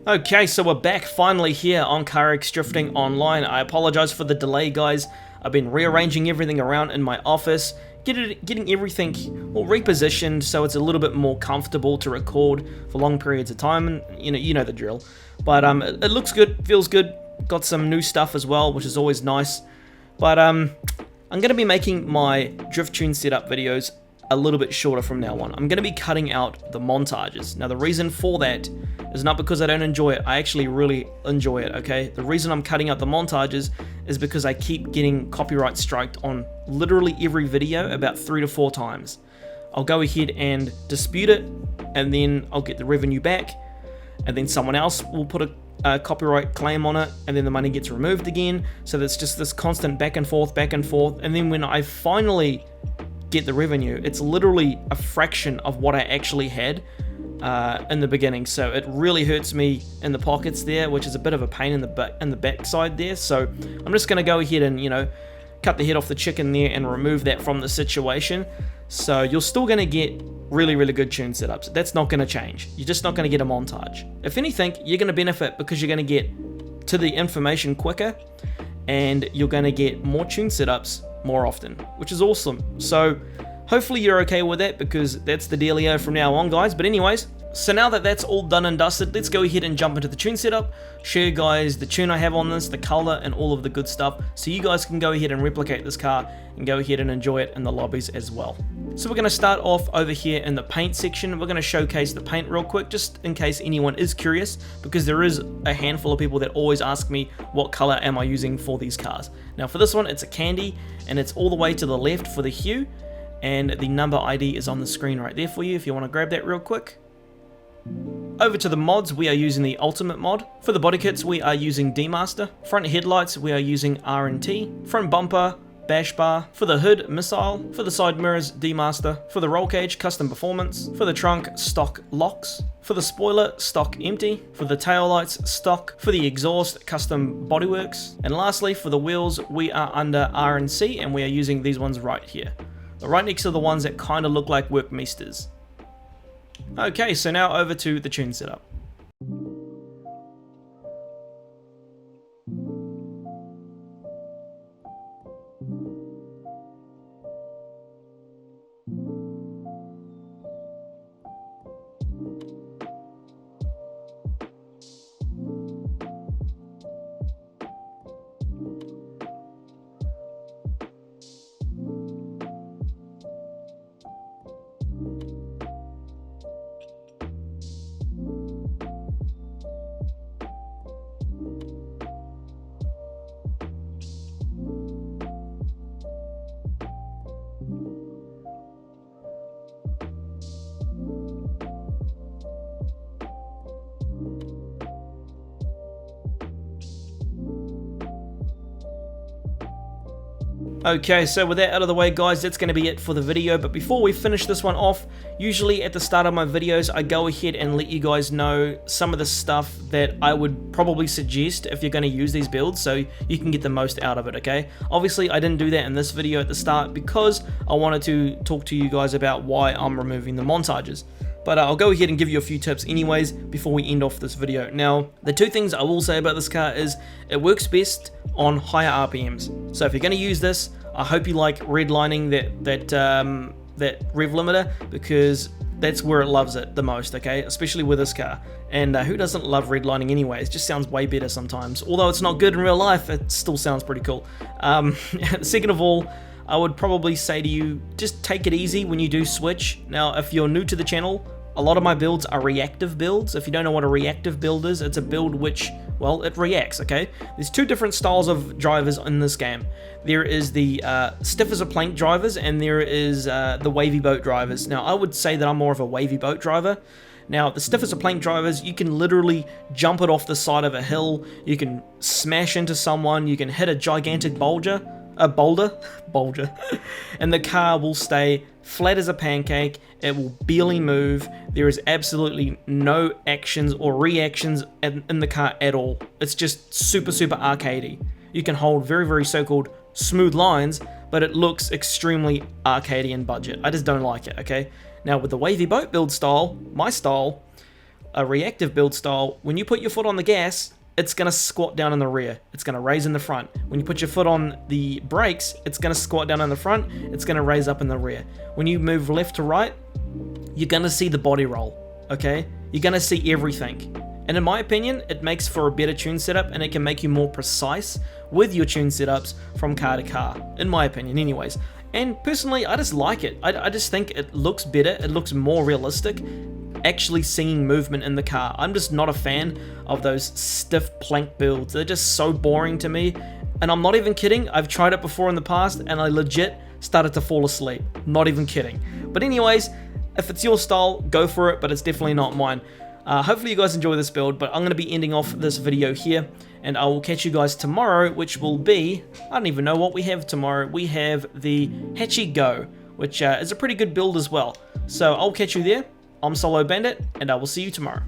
Okay, so we're back finally here on CARX Drifting Online. I apologize for the delay, guys. I've been rearranging everything around in my office, getting everything repositioned so it's a little bit more comfortable to record for long periods of time, and you know the drill. But it looks good, feels good. Got some new stuff as well, which is always nice. But I'm going to be making my drift tune setup videos a little bit shorter from now on. I'm going to be cutting out the montages. Now the reason for that is not because I don't enjoy it. I actually really enjoy it, okay? The reason I'm cutting out the montages is because I keep getting copyright striked on literally every video about 3 to 4 times. I'll go ahead and dispute it, and then I'll get the revenue back, and then someone else will put a copyright claim on it, and then the money gets removed again. So there's just this constant back and forth, and then when I finally get the revenue, it's literally a fraction of what I actually had in the beginning. So it really hurts me in the pockets there, which is a bit of a pain in the backside there. So I'm just gonna go ahead and cut the head off the chicken there and remove that from the situation. So you're still gonna get really good tune setups. That's not gonna change. You're just not gonna get a montage. If anything, you're gonna benefit because you're gonna get to the information quicker, and you're gonna get more tune setups more often, which is awesome. So hopefully you're okay with that, because that's the dealio from now on, guys. But anyways, so now that that's all done and dusted, let's go ahead and jump into the tune setup, show you guys the tune I have on this, the color, and all of the good stuff, so you guys can go ahead and replicate this car and go ahead and enjoy it in the lobbies as well. So we're going to start off over here in the paint section. We're going to showcase the paint real quick, just in case anyone is curious, because there is a handful of people that always ask me what color am I using for these cars. Now for this one, it's a candy, and it's all the way to the left for the hue, and the number ID is on the screen right there for you if you want to grab that real quick. Over to the mods, we are using the Ultimate mod. For the body kits, we are using D-Master. Front headlights, we are using R&T. Front bumper, Bash Bar. For the hood, Missile. For the side mirrors, D-Master. For the roll cage, Custom Performance. For the trunk, Stock Locks. For the spoiler, Stock Empty. For the tail lights, Stock. For the exhaust, Custom Bodyworks. And lastly, for the wheels, we are under R&C, and we are using these ones right here. They're right next to the ones that kind of look like Workmeisters. Okay, so now over to the tune setup. Okay, so with that out of the way, guys, that's going to be it for the video. But before we finish this one off, usually at the start of my videos, I go ahead and let you guys know some of the stuff that I would probably suggest if you're going to use these builds, so you can get the most out of it, okay? Obviously, I didn't do that in this video at the start because I wanted to talk to you guys about why I'm removing the montages. But I'll go ahead and give you a few tips anyways before we end off this video. Now, the two things I will say about this car is it works best on higher RPMs. So if you're going to use this, I hope you like redlining that rev limiter, because that's where it loves it the most, okay? Especially with this car. And who doesn't love redlining anyways? It just sounds way better sometimes. Although it's not good in real life, it still sounds pretty cool. Second of all, I would probably say to you, just take it easy when you do switch. Now, if you're new to the channel, a lot of my builds are reactive builds. If you don't know what a reactive build is, it's a build which, well, it reacts, okay? There's two different styles of drivers in this game. There is the stiff as a plank drivers, and there is the wavy boat drivers. Now, I would say that I'm more of a wavy boat driver. Now, the stiff as a plank drivers, you can literally jump it off the side of a hill, you can smash into someone, you can hit a gigantic boulder, and the car will stay flat as a pancake. It will barely move. There is absolutely no actions or reactions in the car at all. It's just super arcadey. You can hold very so-called smooth lines, but it looks extremely arcadey in budget. I just don't like it, okay? Now with the wavy boat build style, my style, a reactive build style, when you put your foot on the gas, it's going to squat down in the rear. It's going to raise in the front. When you put your foot on the brakes, it's going to squat down in the front. It's going to raise up in the rear. When you move left to right, you're going to see the body roll, okay? You're going to see everything. And in my opinion, it makes for a better tune setup, and it can make you more precise with your tune setups from car to car, in my opinion anyways. And personally, I just like it. I just think it looks better, it looks more realistic, actually seeing movement in the car. I'm just not a fan of those stiff plank builds. They're just so boring to me, and I'm not even kidding. I've tried it before in the past, and I legit started to fall asleep. Not even kidding. But anyways, if it's your style, go for it, but it's definitely not mine. Hopefully you guys enjoy this build, but I'm going to be ending off this video here, and I will catch you guys tomorrow, which will be, I don't even know what we have tomorrow. We have the Hatchy Go, which is a pretty good build as well. So I'll catch you there. I'm Solo Bandit, and I will see you tomorrow.